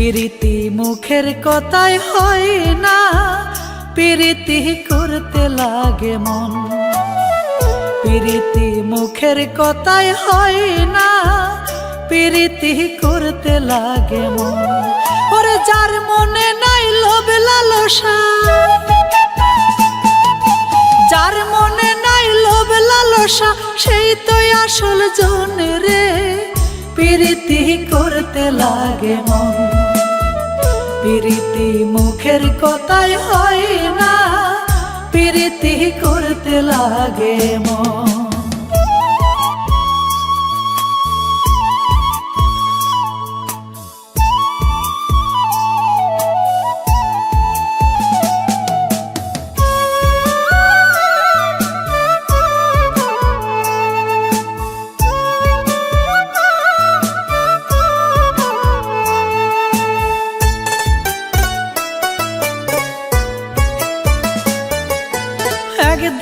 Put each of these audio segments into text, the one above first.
প্রীতি মুখের কথাই হয় না, প্রীতি করতে লাগে মন। প্রীতি মুখের কথাই হয় না, প্রীতি করতে লাগে মন। ওরে যার মনে নাই লোভ লালসা, যার মনে নাই লোভ লালসা, সেই তো আসল জন রে। প্রীতি করতে লাগে মন, প্রীতি মুখের কথাই হয় না, প্রীতি করতে লাগে মন।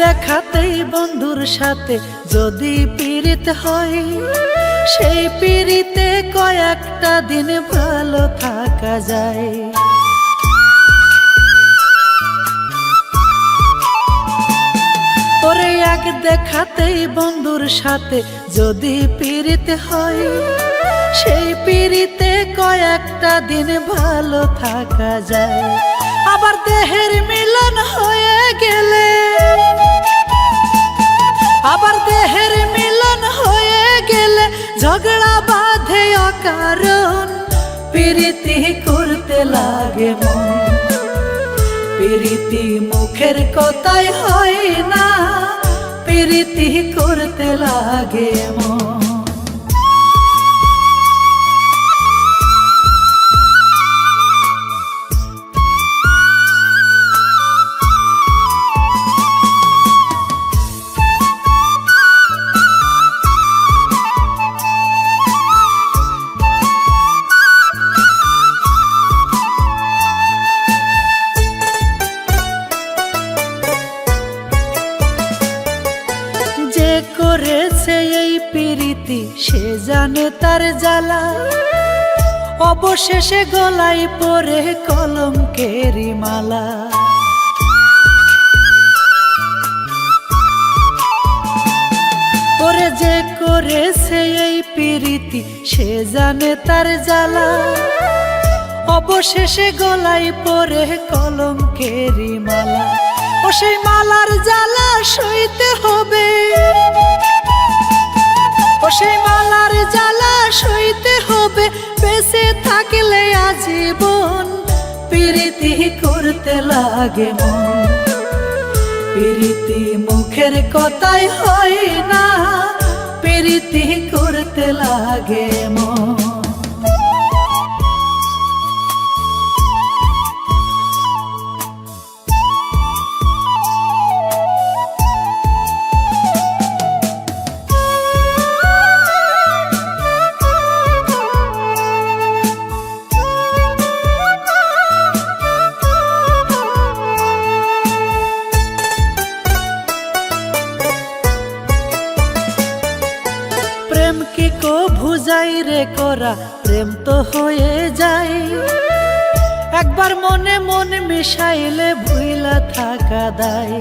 দেখাতেই বন্ধুর সাথে যদি পীড়িত হয়, সেই পীড়িতে কয়েকটা দিন ভালো থাকা যায়। ওরে এক দেখাতেই বন্ধুর সাথে যদি পীড়িত হয়, সেই পীড়িতে কয়েকটা দিন ভালো থাকা যায়। আবার দেহের মিলন হয়ে গেলে, আবার দেহের মিলন হয়ে গেলে ঝগড়া বাঁধে অকারণ। প্রীতি করতে লাগে মন, প্রীতি মুখের কথাই হয় না, প্রীতি করতে লাগে মন। করেছে এই প্রীতি সে জানে তার জ্বালা, অবশেষে গলায় পরে কলঙ্কেরি মালা। ওরে যে করেছে এই প্রীতি সে জানে তার জ্বালা, অবশেষে গলায় পরে কলঙ্কেরি মালা। ও সেই মালার জ্বালা সইতে হবে, ও সেই মালার জ্বালা সইতে হবে, বেঁচে থাকলে আজীবন। প্রীতি করতে লাগে মন, প্রীতি মুখের কথাই হয় না, প্রীতি করতে লাগে মন। প্রেম কি কো ভুজাই রে করা, প্রেম তো হয়ে যায়। একবার মনে মন মিশাইলে ভুইলা থাকা দায়।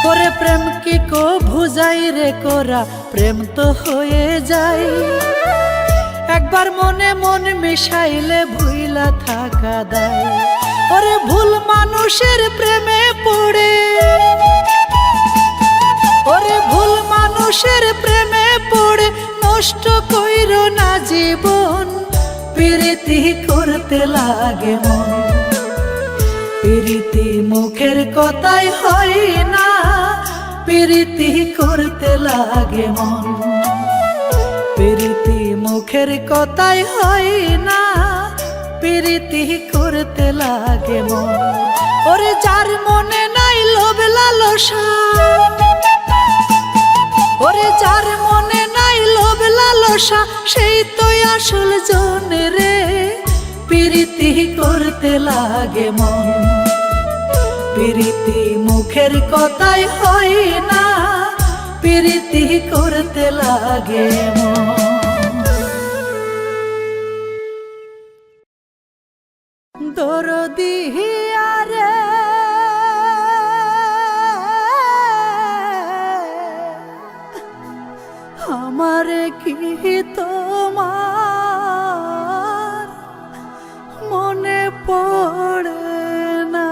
ওরে প্রেম কি কো ভুজাই রে করা, প্রেম তো হয়ে যায়। একবার মনে মন মিশাইলে ভুইলা থাকা দায়। ওরে ভুল মানুষের প্রেমে পড়ে, ওরে ভুল মানুষের প্রেমে পড়ে নষ্ট কইরো না জীবন। প্রীতি করতে লাগে মন, প্রীতি মুখের কথাই হয় না, প্রীতি করতে লাগে মন। প্রীতি মুখের কথাই হয় না, প্রীতি করতে লাগে মন। ওরে যার মনে নাই লোভ লালসা, ওরে যার মনে নাই লোভ লালসা, সেই তো আসল জন রে। প্রীতি করতে লাগে মন, প্রীতি মুখের কথাই হয় না, প্রীতি করতে লাগে মন। দরদি আরে আমারে কি তোমার মনে পড়ে না?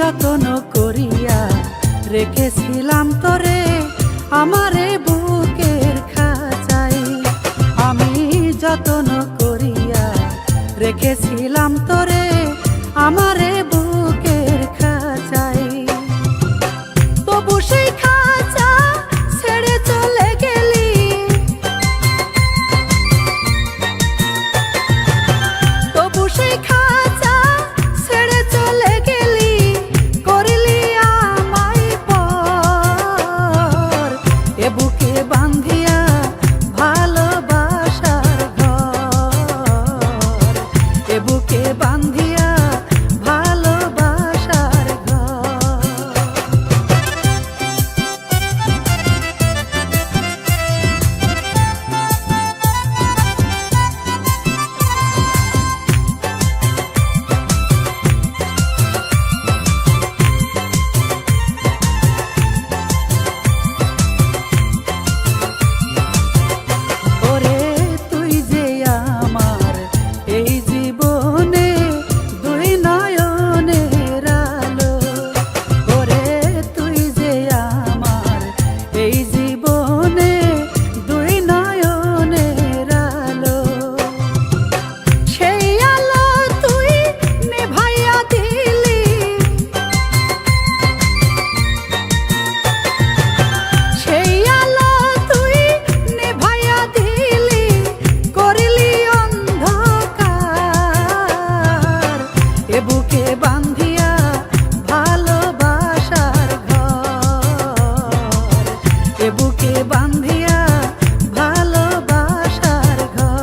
যতন করিয়া রেখেছিলাম তোরে আমারে বুকের খাঁচায়। আমি যতন করিয়া রেখেছিলাম তোরে আমারে বুকের খাঁচায়। তবু সেই খাঁচা ছেড়ে চলে গেলি, তবু সেই খাঁচা ছেড়ে চলে গেলি, করলি আমায় পর। এ বুকে বান্ধিয়া ভালোবাসার ঘর, এ বুকে বান্ধিয়া ভালোবাসার ঘর। ওরে তুই যে আমার এই জীবনে দুই নয়নের আলো, ওরে তুই যে আমার এই জীবনে দুই নয়নের আলো। সেই আলো তুই নেভাইয়া দিলি, সেই আলো তুই নেভাইয়া দিলি, করলি অন্ধকার। এ বুকে বান্ধিয়া ভালোবাসার ঘর, এ বুকে বান্ধিয়া ভালোবাসার ঘর।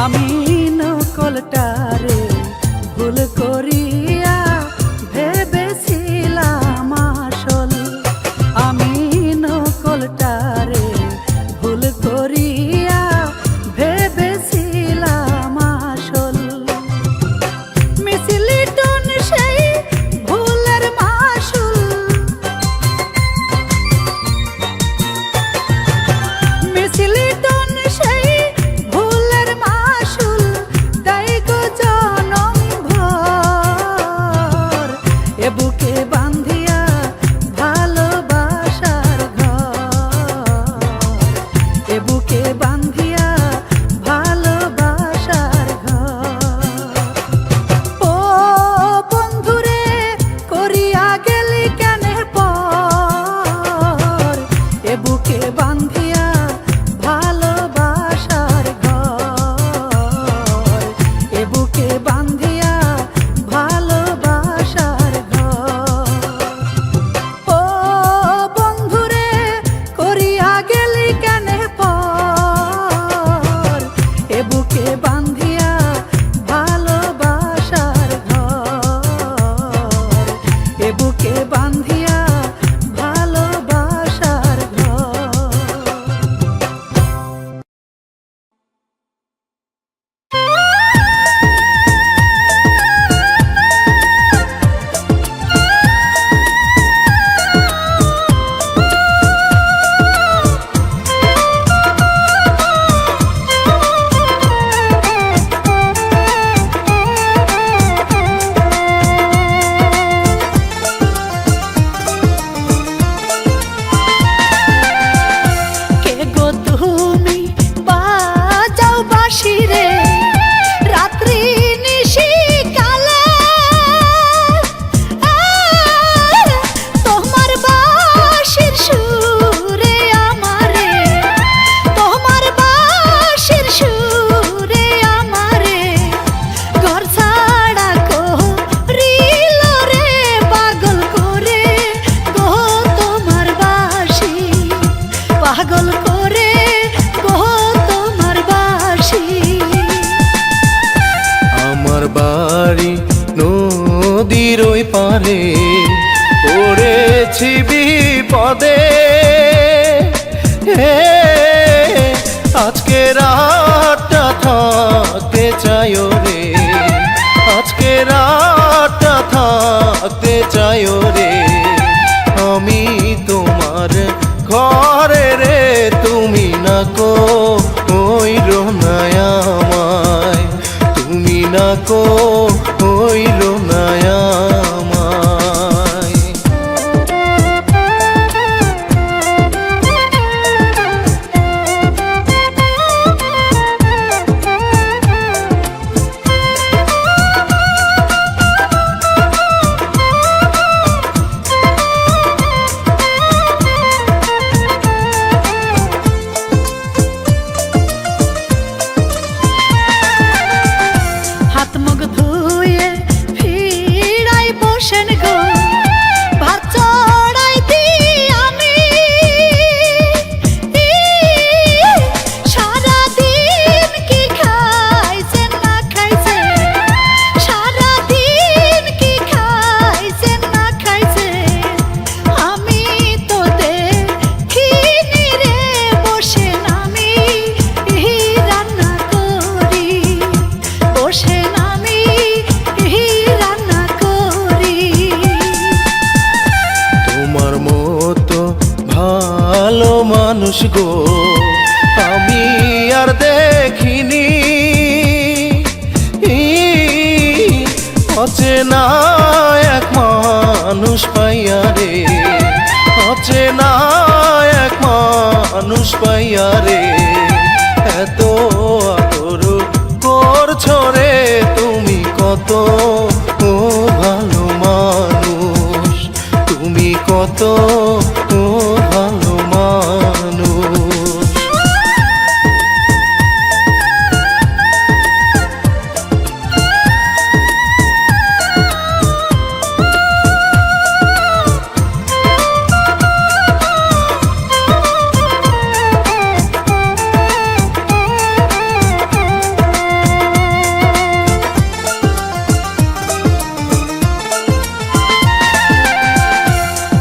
আমি নকলটারে ভুল করিয়া ভেবেছিলাম আসল, আমি নকলটারে ভুল করিয়া ভেবেছিলাম আসল। মিছিলি টন সেই ভুলের মাসুল, মিছিলি টন সেই ভুলের মাসুল, তাই গো জনম ভর। এ বুকে বান্ধিয়া ভালোবাসার ঘর, এ বুকে বান্ধিয়া ভালোবাসার ঘর। ও বন্ধুরে করিয়া গেলি কেনে পর, এ বুকে বান্ধিয়া ভালোবাসার ঘর, এ বুকে বান্ধিয়া ভালোবাসার ঘর। ও বন্ধুরে করিয়া গেলি কেনে পর, এ বুকে বান্ধিয়া ভালোবাসার ঘর, এ বুকে বান্ধিয়া ভালোবাসার ঘর। কে গো তুমি বাজাও বাঁশি রে রাত্রি নিশি কালে, তোমার বাঁশির সুরে আমারে, তোমার বাঁশির সুরে আমারে ঘর ছাড়া করিল রে পাগল করে গো তোমার বাঁশি, পাগল করে গো তোমার বাঁশি। আমার বাড়ি নদীর ওই পারে পড়েছি বিপদে, আজকে রাতটা থাকতে চাই রে, আজকে রাতটা থাকতে চাই রে। আমি তোমার ঘরে রে, তুমি না কো হইল না আমায়, তুমি না কো হইল না আমায়। হাত মুখ ধুয়ে ফিরাই বসেন গো, ভাত চড়াই দিই আমি। সারাদিন কি খাইছেন না খাইছেন, সারাদিন কি খাইছেন না খাইছেন, আমি তো দেখিনি রে বসেন আমি রান্না করি, বসেন আমি রান্না করি। তোমার মতো ভালো মানুষ গো আমি আর দেখিনি, অচেনা এক মানুষ পাইয়া রে, অচেনা এক মানুষ পাইয়া রে। এত আদর করছো রে তুমি, কত ভালো মানুষ, তুমি কত ভালো মানুষ।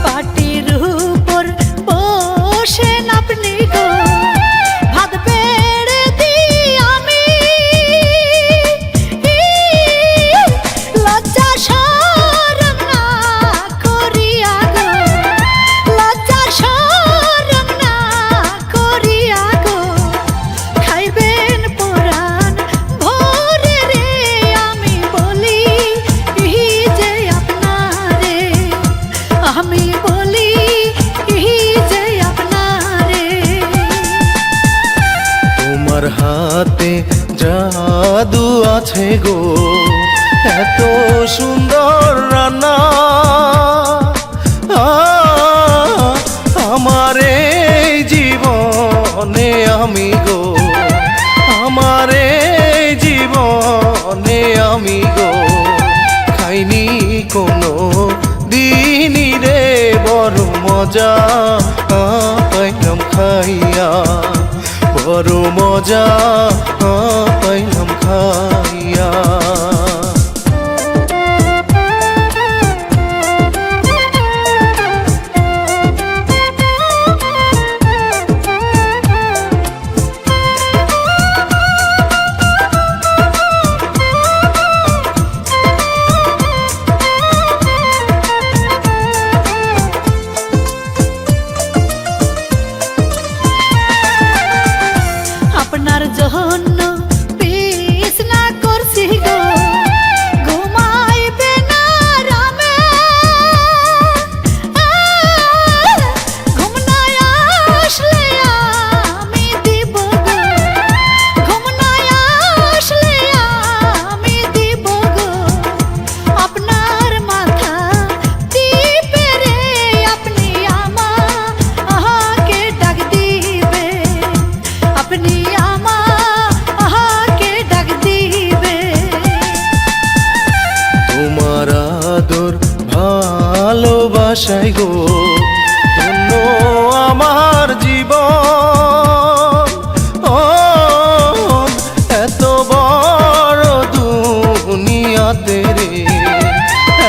পাটির উপর বসেন আপনি গো, ভাত বেড়ে দিই আমি। লজ্জা শরম না করিয়া গো, লজ্জা শরম না করিয়া গো, খাইবেন পরাণ ভরে রে। আমি বলি যে আপনারে, আমি বলি যে আপনারে। তোমার হাতে জাদু আছে গো, এত সুন্দর রান্না আমার এই জীবনে আমি গো, আমার এই জীবনে আমি গো খাইনি কোনো দিনই রে, বড় মজা পাইলাম খাইয়া, বড় মজা পাইলাম খাইয়া। আপনার জন্য বিছনা করছি গো, ঘুমাইবে না রামে। ঘুম না আসলে আমি দিব গো, ঘুম না আসলে আমি দিব গো। আপনার মাথা টিপে রে আপনি আমাকে ডাক দিবে, আপনি আমাকে ডাক দিবে। তোমার আদর ভালোবাসাই গো ধন্য আমার জীবন, এত বড় দুনিয়াতে রে,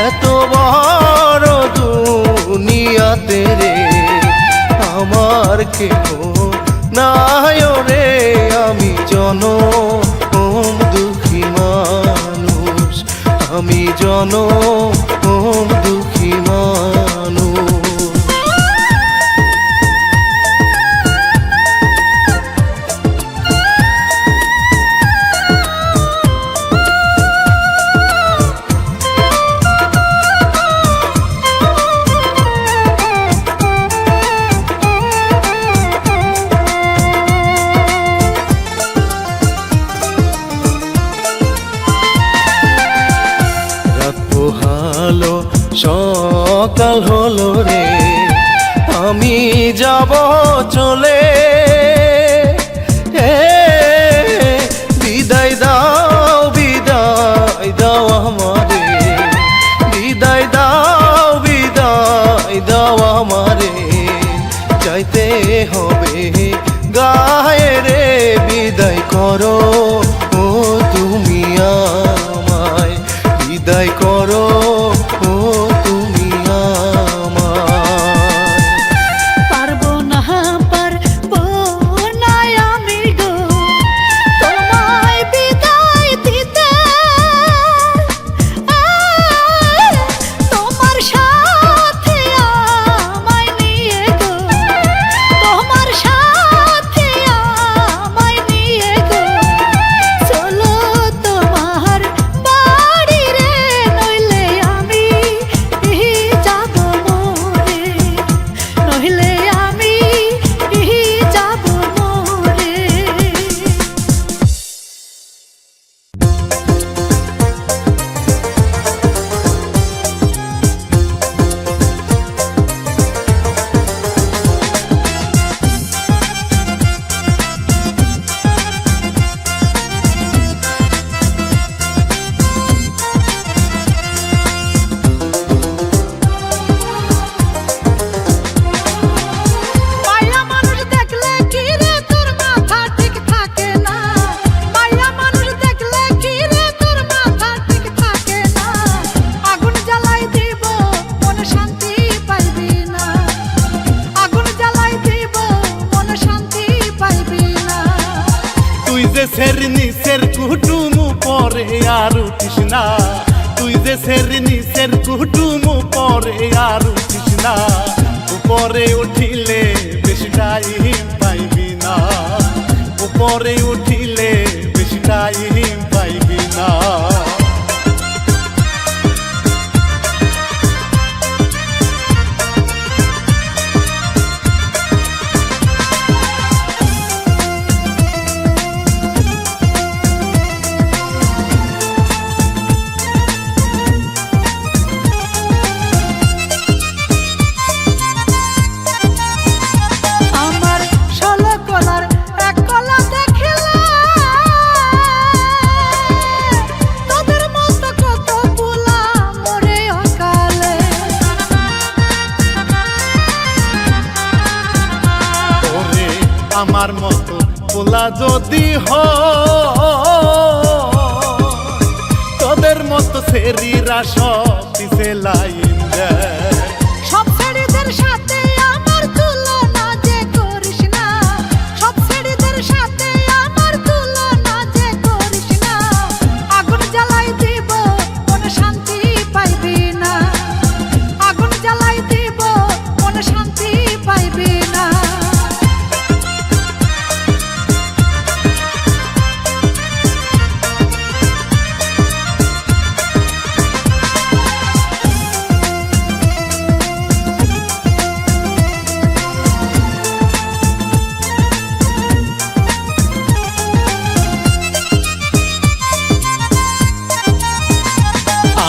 এত বড় দুনিয়াতে রে আমার কেহ নাই রে। আমি জনম জনম দুঃখী মানুষ। পোহালো সকাল হলো রে, আমি যাব চলে। বিদায় দাও বিদায় দাও আমারে, বিদায় দাও বিদায় দাও আমারে, যাইতে হবে গায়ে রে। বিদায় করো ও তুমি আমায়, বিদায় করো ও তুমি আমায়। পারবো না পারবো না আমি গো তোমায় বিদায় দিতে, তোমার সাথে আমায় নিয়ে গো, তোমার সাথে আমায় নিয়ে গো, চলো তোমার বাড়ি রে, নইলে আমি যাব মরে, নইলে আমি যাব মরে। মায়া মানুষ দেখলে কি রে তোর মাথা ঠিক থাকে না, মায়া মানুষ দেখলে কি রে তোর মাথা ঠিক থাকে না, আগুন জ্বালাই দিব মনে শান্তি পাইবি না, আগুন জ্বালাই দিব মনে শান্তি পাইবি না। তুই যে সের নিচের কুটুম পরে আর উঠিস না, তুই যে সের নিচের কুটুম পরে আর উঠিস না, উপরে উঠিলে বেশি টাইম পাইবি না, উপরে উঠিলে বেশি টাইম পাইবি না। আমার 16 কলার এক কলা দেখিলে তোদের মতো কত পোলা মরে অকালে। ওরে আমার মতো পোলা যদি তোদের মতো সেরিরা সব পিছে লাইন দেয়। সব ছেড়িদের সাথে আমার তুলনা যে করিস না, সব ছেড়িদের সাথে আমার তুলনা যে করিস না, আগুন জ্বালাই দিব মনে শান্তি পাইবি না, আগুন জ্বালাই দিব মনে শান্তি পাইবি না।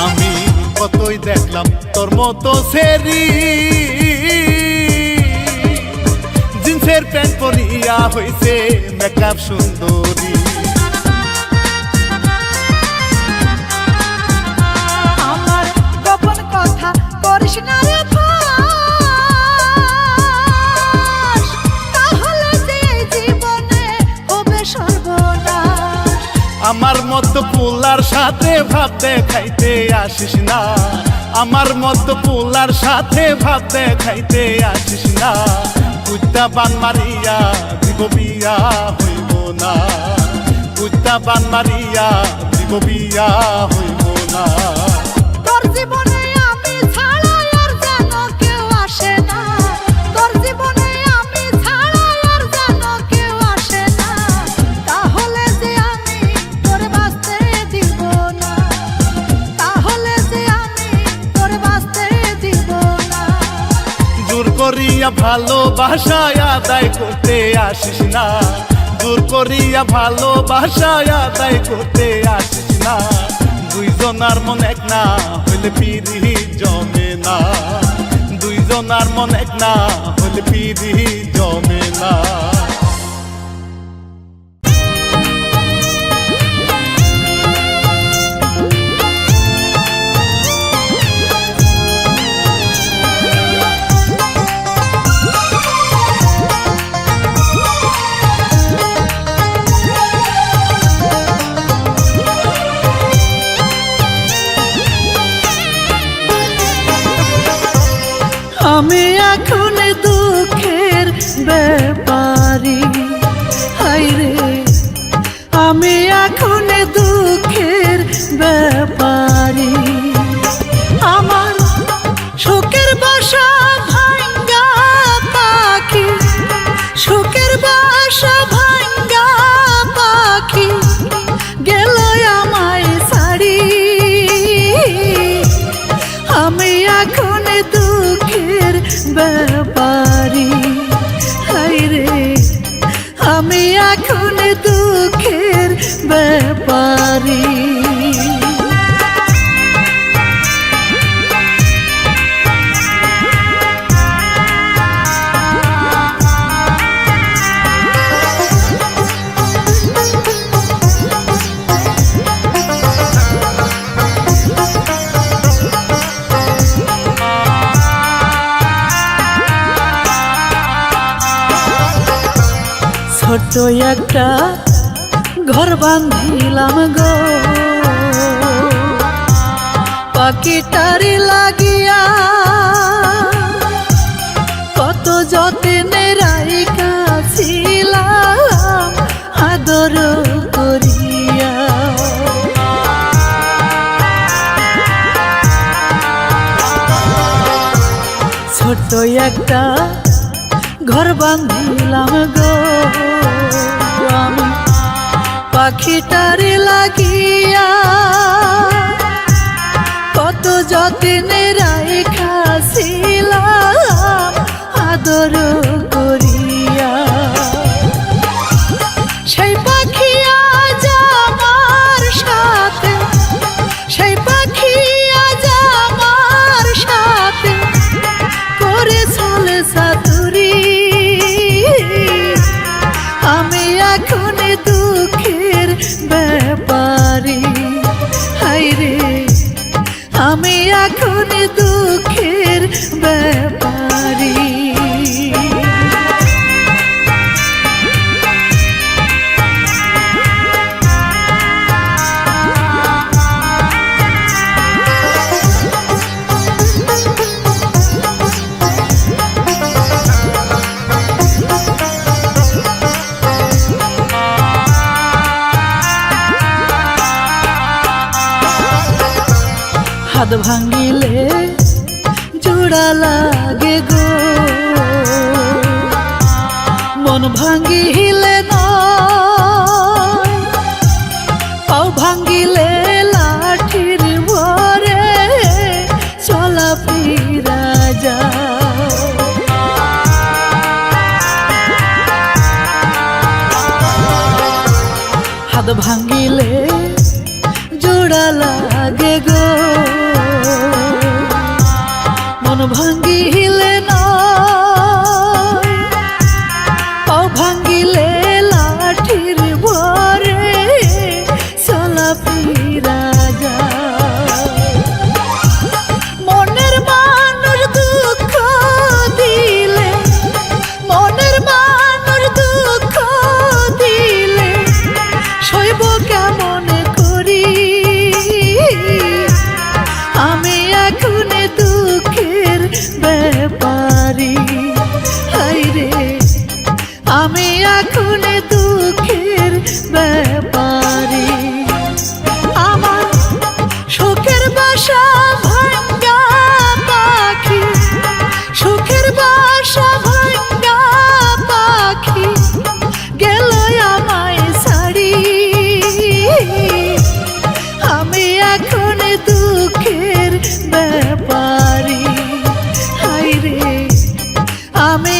আমি কতই দেখলাম তোর মতো সেরি, জিন্সের প্যান্ট পরিয়া হইছে মেকআপ সুন্দরী। আমার গোপন কথা করিস না রে ফাঁস, তাহলে যে এই জীবনে হবে সর্বনাশ। আমার মতো পোলার সাথে ভাব দেখাইতে আসিস না, আমার মতো পোলার সাথে ভাব দেখাইতে আসিস না, কুত্তা বান মারিয়া দিব বিয়া হইব না, কুত্তা বান মারিয়া দিব বিয়া হইব না। ভালোবাসায় আদায় করতে আসিস না, জোর করিয়া ভালোবাসায় আদায় করতে আসিস না। দুইজনার মন এক না হইলে পিরিহি জমে না, দুইজনার মন এক না হইলে পিরিহি জমে না। আমি এখন দুঃখের ব্যাপারী, হায়রে আমি এখন দুঃখের ব্যাপারী। আমার শোকের বাসা ভাঙ্গা পাখি, শোকের বাসা ভাঙ্গা পাখি গেল আমায় ছাড়ি। আমি এখন দুঃখের ব্যাপারী, হায়রে আমি এখন দুঃখের ব্যাপারী। ছোট্ট একটা ঘর বাঁধিলাম গো পাখিটারি লাগিয়া, কত যত্নে রাখিয়াছিলাম আদর করিয়া। ছোট্ট একটা ঘর বাঁধিলাম গো আমি পাখিটারে লাগিয়া, কত যত্নে রাখিয়াছিলাম আদর করিয়া। সেই পাখি আজ আমার সাথে, সেই পাখি আজ আমার সাথে করে চলে সাতুরি। আমি এখন দুঃখের ব্যাপারী, হায়রে আমি এখন দুঃখের ব্যাপারী। হাত ভাঙিলে জোড়া লাগে গো, মন ভাঙিলে নয়, পাও ভাঙিলে লাঠির ভরে চলা ফিরা যায়। হাত ভাঙিলে জোড়া লাগে গো, মন ভাঙিলে নয়, পাও ভাঙিলে লাঠির ভরে চলা ফিরা যায়। মনের মানুষ দুঃখ দিলে, মনের মানুষ দুঃখ দিলে সইব কেমন করি। আমি এখন দুঃখের ব্যাপারী, হায়রে আমি এখন দুঃখের ব্যাপারী। আমার শোকের বাসা ভাঙ্গা পাখি, শোকের বাসা ভাঙ্গা পাখি গেল আমায় ছাড়ি। আমি এখন দুঃখের ব্যাপারী, হায়রে আমি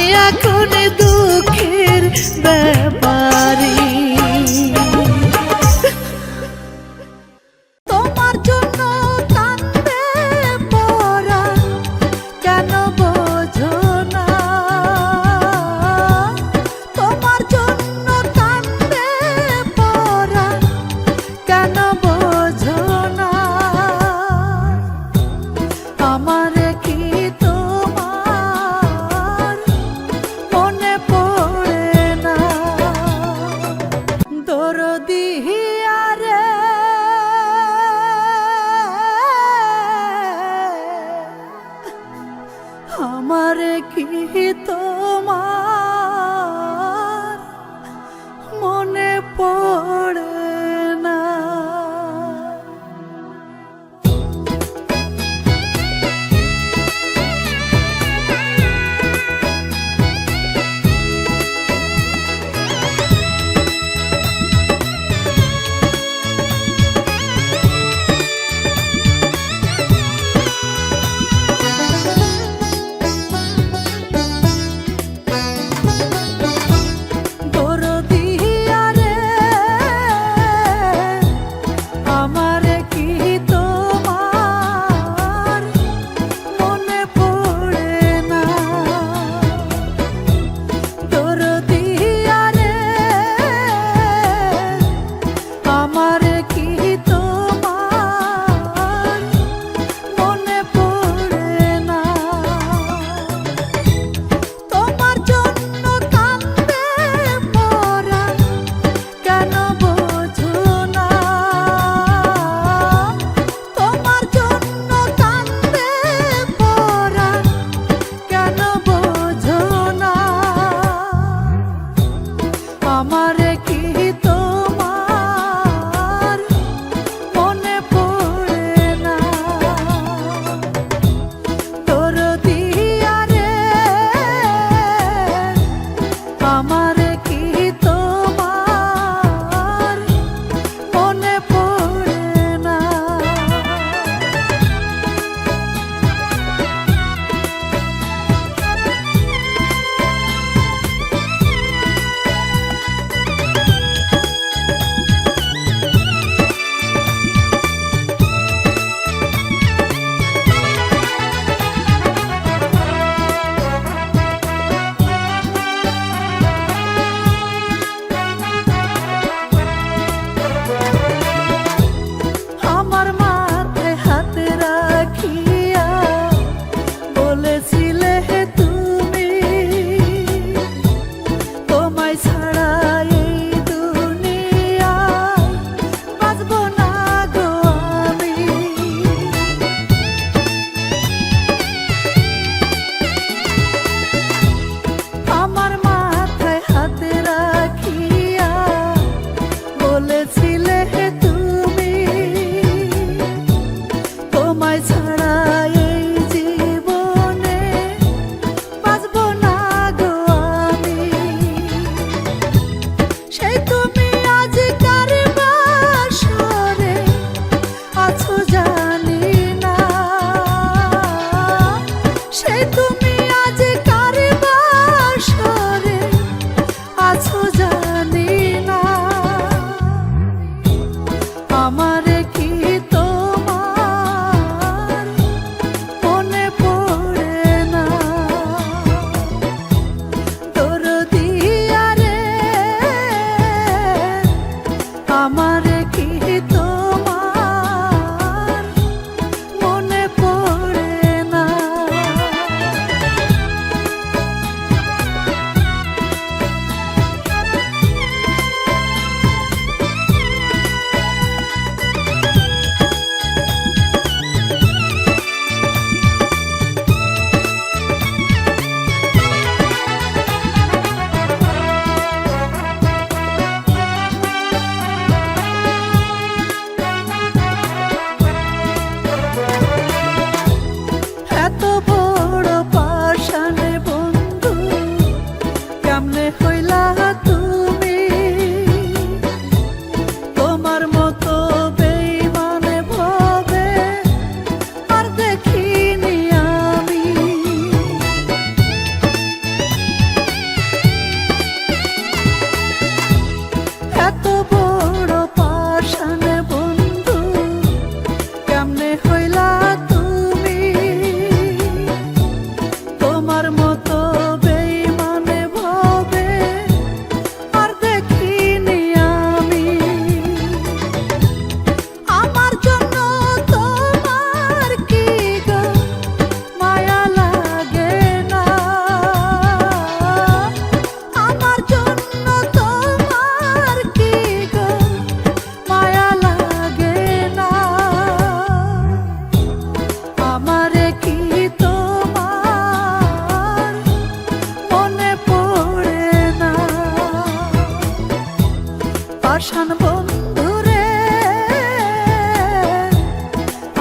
পাষাণ বন্ধুরে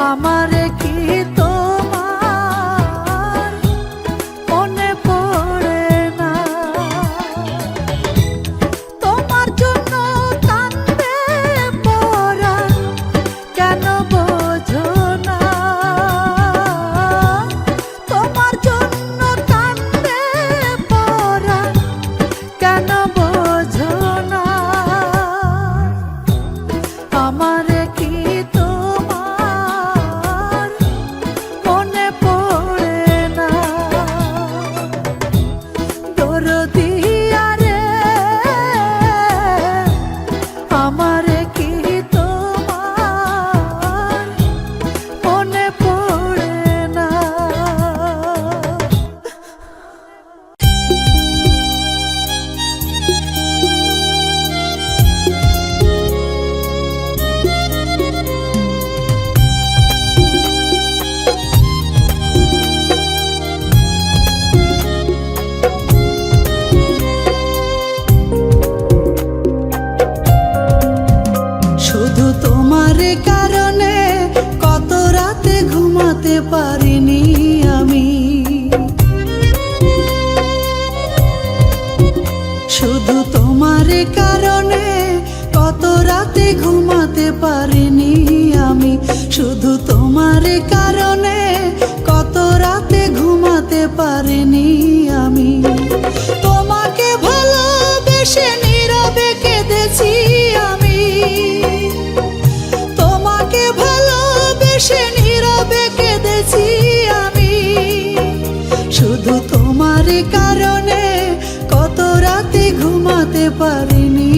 আমারে কি তোমার মনে পড়ে না? তোমার জন্য কান্দে পরাণ কেন বোঝো না? তোমার জন্য কান্দে পরাণ কেন বোঝো না? আমারে কি তোমার মনে পড়ে না? দরদিয়া রে আমারে কি তোমার মনে পড়ে না? শুধু তোমার কারণে কত রাতে ঘুমাতে পারিনি আমি। শুধু তোমার কারণে কত রাতে ঘুমাতে পারিনি আমি। শুধু তোমার কারণে কত রাতে ঘুমাতে পারিনি আমি। তোমাকে ভালোবেসে নীরবে কেঁদেছি আমি। তোমাকে ভালোবেসে নীরবে কেঁদেছি আমি। শুধু তোমার কারণে কত রাতে ঘুমাতে পারিনি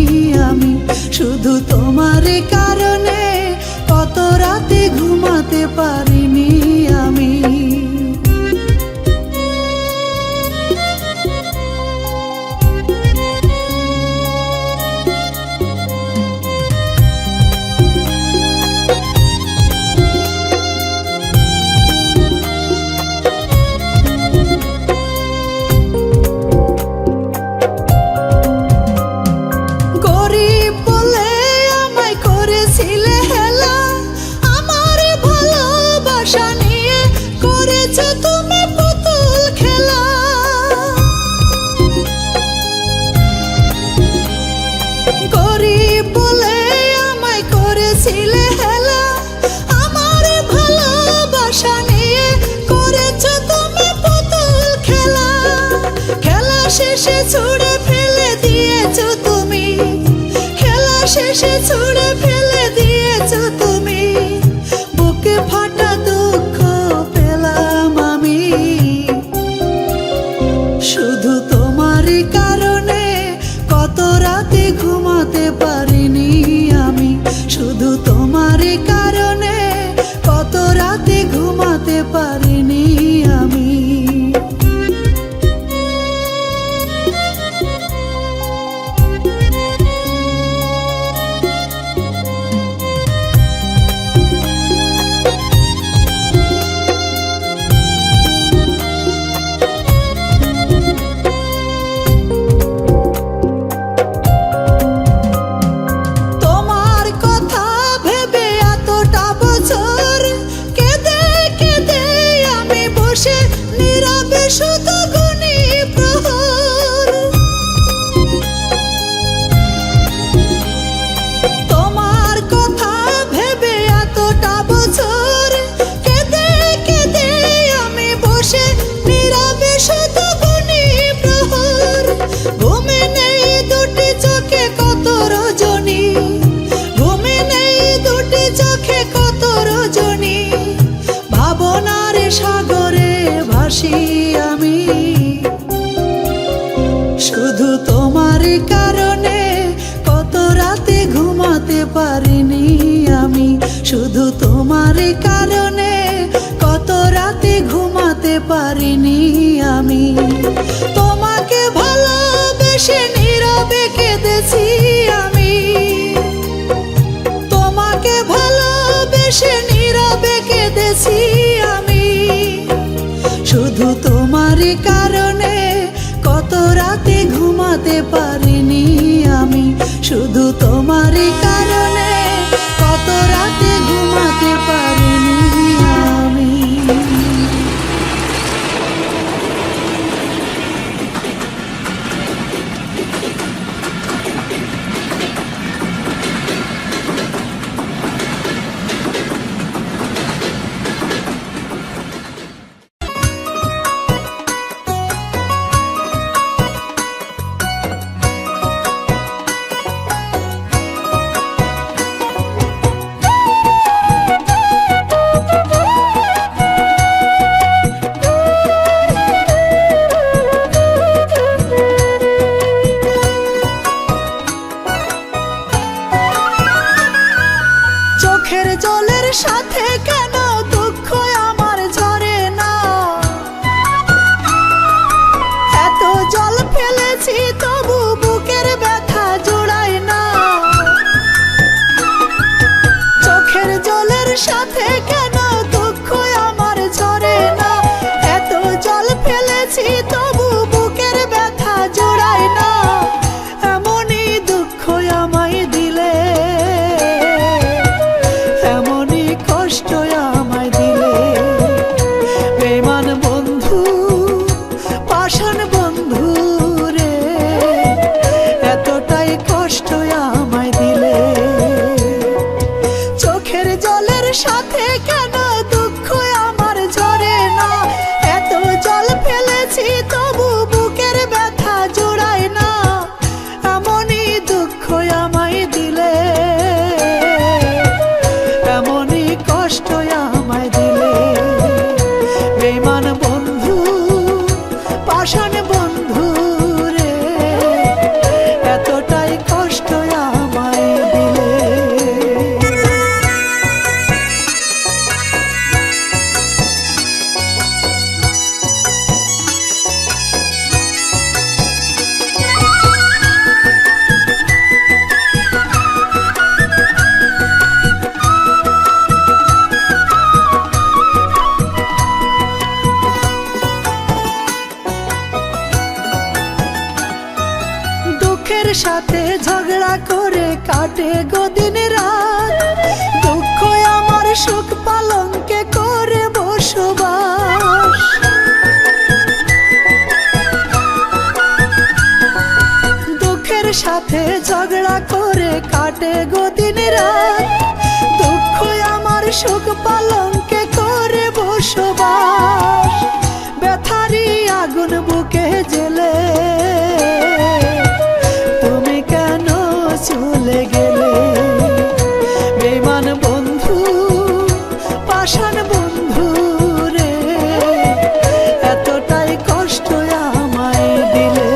আমি। শুধু তোমার কারণে কত রাতে ঘুমাতে পারিনি আমি। গরিব বলে আমায় করেছিলে হেলা, আমার ভালোবাসা নিয়ে করেছো তুমি পুতুল খেলা। গরিব বলে আমায় করেছিলে হেলা, আমার ভালোবাসা নিয়ে করেছো তুমি পুতুল খেলা। খেলা শেষে ছুঁড়ে ফেলে দিয়েছো তুমি। খেলা শেষে ছুঁড়ে ফেলে দিয়েছো তুমি। বুকে ফাটা দুঃখ পেলাম আমি। শুধু তোমার কারণে কত রাতে ঘুমাতে পারিনি আমি। শুধু তোমার কারণে কত রাতে ঘুমাতে পারিনি আমি। তোমার কথা ভেবে এতটা বছর কেঁদে কেঁদে আমি বসে নীরবে শুধু গুনি প্রহর। তোমার কথা ভেবে এতটা বছর কেঁদে কেঁদে আমি বসে নীরবে শুধু গুনি প্রহর। ঘুমে নেই দুটি চোখে কত রজনী। ঘুমে নেই দুটি চোখে কত রজনী। ভাবনার সাগরে ভাসি আমি। শুধু তোমার কারণে কত রাতে ঘুমাতে পারিনি আমি। শুধু তোমার কারণে কত রাতে ঘুমাতে পারিনি আমি। তোমাকে ভালোবেসে নীরবে কেঁদেছি আমি। তোমাকে ভালোবেসে নীরবে কেঁদেছি আমি। শুধু তোমার কারণে কত রাতে ঘুমাতে পারিনি আমি। শুধু তোমারই কারণে কত রাতে ঘুমাতে পারিনি আমি। চোখের জলের সাথে কেন দুঃখ আমার ঝরে না, এত জল ফেলেছি তবু বুকের ব্যথা জোড়ায় না। চোখের জলের সাথে কেন দুঃখ আমার ঝরে না, এত জল ফেলেছি তবু বুকের ব্যথা জোড়ায় না। এমনই দুঃখ আমায় দিলে, এমনই কষ্ট আমায় দিলে, বেঈমান বন্ধু পাষাণ বন্ধু রে, এতটাই কষ্ট আমায় দিলে। চোখের জলের সাথে কেন দুঃখ আমার ঝরে না, এত জল ফেলেছি তবু বুকের ব্যথা জোড়ায় না। এমনই দুঃখ আমায় দিলে, এমনই কষ্ট আমায় দিলে, বেঈমান বন্ধু পাষাণ বন্ধু রে, এতটাই কষ্ট আমায় দিলে। দুঃখের সাথে ঝগড়া করে কাটে গো দিন রাত, দুঃখ আমার সুখ পালঙ্কে করে বসবাস। দুঃখের সাথে ঝগড়া করে কাটে গো দিন রাত, দুঃখ আমার সুখ পালঙ্কে করে বসবাস। ব্যথারি আগুন বুকে জ্বেলে তুমি কেন চলে গেলে, বেঈমান বন্ধু পাষাণ বন্ধু রে, এতটাই কষ্ট আমায় দিলে।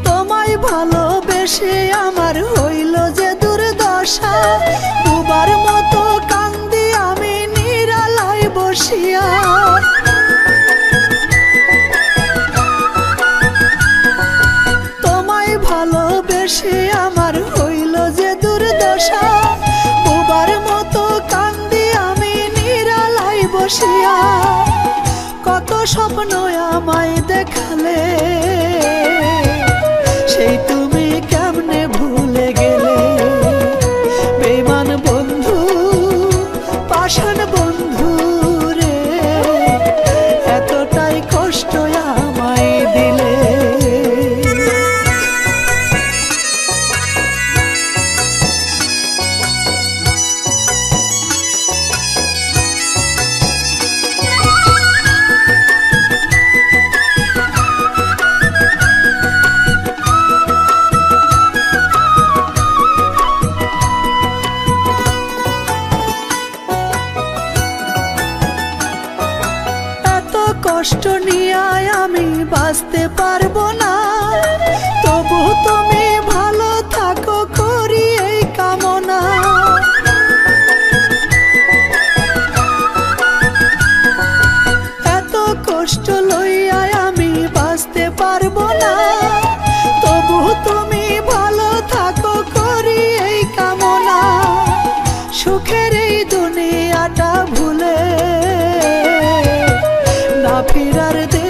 তোমায় ভালোবেসে আমার হইল যে দুর্দশা, দুবার মতো কান্দি আমি নিরালায় বসিয়া। তোমায় ভালোবেসে আমার হইল যে দুর্দশা, দুবার মতো কান্দি আমি নিরালায় বসিয়া। কত স্বপ্ন আমায় দেখালে, সেই তুমি কেমনে ভুলে গেলে, বেঈমান বন্ধু পাষাণ বন্ধু রে, এতটাই কষ্ট আমায় দিলে। কষ্ট নিয়ে আমি বাঁচতে পারবো না, তবু তুমি ভালো থাকো করি এই কামনা।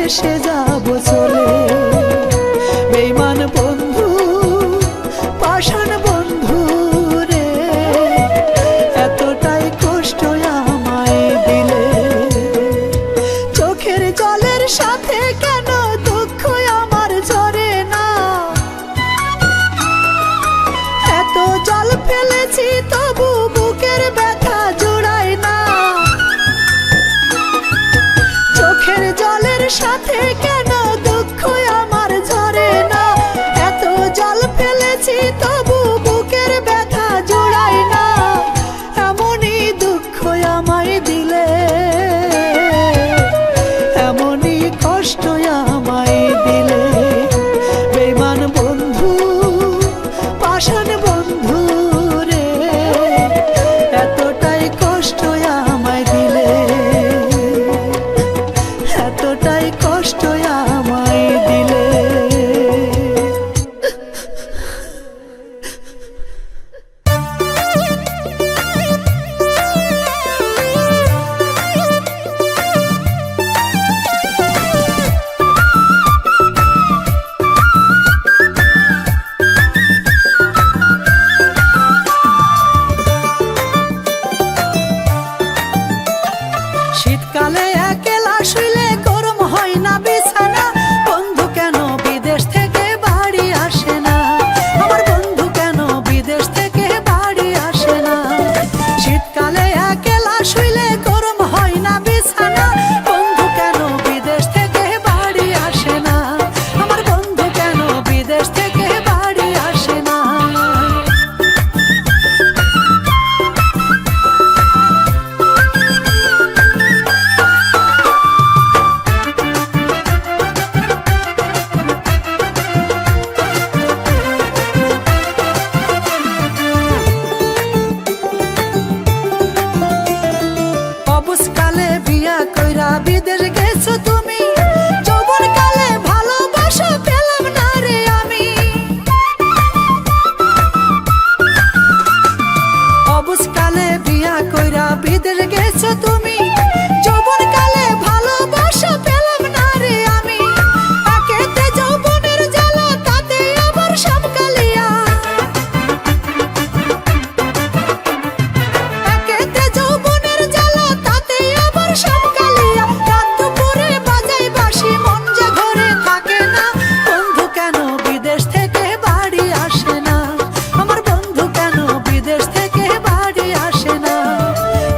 দেশে যাব চলে। বেঈমান বন্ধু, পাষাণ বন্ধু রে, এতটাই কষ্ট আমায় দিলে। চোখের জলের সাথে কেন দুঃখ আমার ঝরে না? এত জল ফেলেছি তবু বুকের ব্যথা জোড়ায় না। চোখের জলের সাথে কেন দুঃখ আমার ঝরে না? এত জল ফেলেছি তবু বুকের ব্যথা জোড়ায় না। এমনই দুঃখ আমায় দিলে, এমনই কষ্ট আমায় দিলে। বেঈমান বন্ধু, পাষাণ বন্ধু রে, এতটাই কষ্ট আমায় দিলে, এতটাই কষ্ট আমায় দিলে। শীতকালে একলা শুইলে গরম হয় না বিছানা। বন্ধু কেন বিদেশ থেকে বাড়ি আসে না? আমার বন্ধু কেন বিদেশ থেকে বাড়ি আসে না? শীতকালে একলা শুইলে গরম হয় না বিছানা। বন্ধু কেন বিদেশ থেকে বাড়ি আসে না? আমার বন্ধু কেন বিদেশ থেকে বাড়ি আসে না? অবুঝকালে বিয়া কইরা বিদেশ গেছো তুমি, যৌবনকালে ভালোবাসা পেলাম না রে আমি। অবুঝকালে বিয়া কইরা বিদেশ গেছো তুমি, যৌবনকালে ভালোবাসা পেলাম না রে আমি। একেতে যৌবনের জ্বালা, তাতে আবার সামকালিয়া। একেতে যৌবনের জ্বালা, তাতে আবার সামকালিয়া। রাত দুপুরে বাজাই বাঁশি, মন যে ঘরে থাকে না। বন্ধু কেন বিদেশ থেকে বাড়ি আসে না? আমার বন্ধু কেন বিদেশ থেকে বাড়ি আসে না?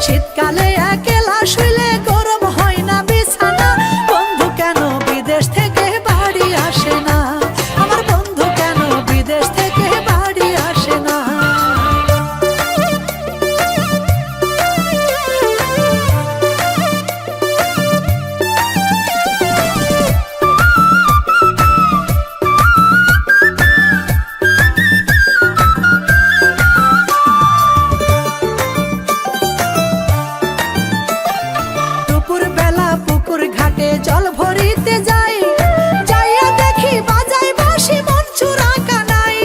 শীতকালে একলা শুইলে গরম হয় না বিছানা। বন্ধু কেন বিদেশ থেকে বাড়ি আসে না? আমার বন্ধু কেন বিদেশ থেকে বাড়ি আসে না? দুপুর বেলা পুকুর ঘাটে জল ভরিতে যাই, যাইয়া দেখি বাজাই বাঁশি, মন চূড়া কানাই।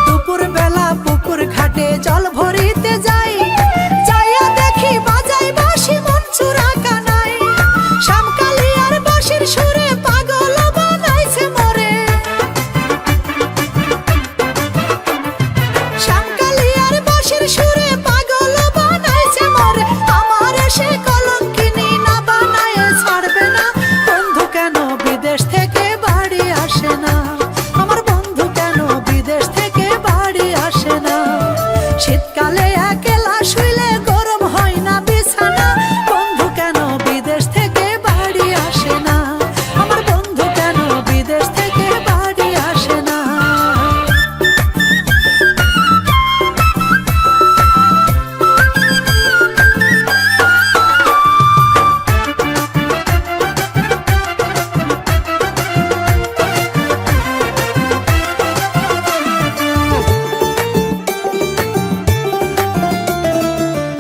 দুপুর বেলা পুকুর ঘাটে জল ভরিতে যাই, যাইয়া দেখি বাজাই বাঁশি, মন চূড়া কানাই। শ্যামকালিয়ার বাঁশির সুরে পাগল বানাইছে মোরে। শ্যামকালিয়ার বাঁশির সুরে পাগল বানাইছে মোরে। আমার সে কলঙ্কিনী না বানায় ছাড়বে না। বন্ধু কেন বিদেশ থেকে বাড়ি আসে না? আমার বন্ধু কেন বিদেশ থেকে বাড়ি আসে না? শীতকালে একলা শুইলে গরম হয় না বিছানা। বন্ধু কেন বিদেশ থেকে বাড়ি আসে না? আমার বন্ধু কেন বিদেশ থেকে বাড়ি আসে না?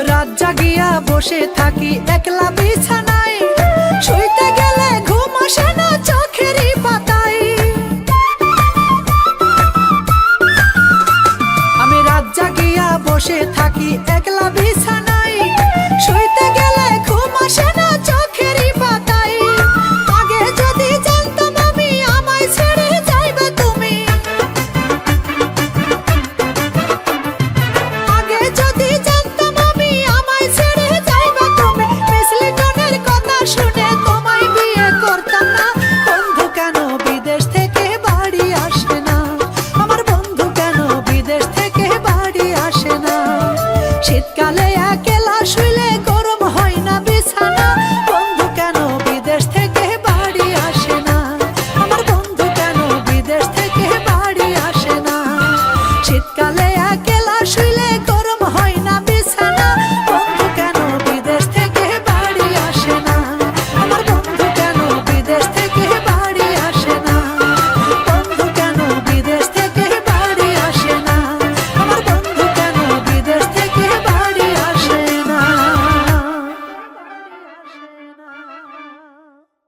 রাত জাগিয়া বসে থাকি একলা বিছানায়, শুইতে গেলে ঘুম আসে না চোখেরই পাতায়। আমি রাত জাগিয়া বসে থাকি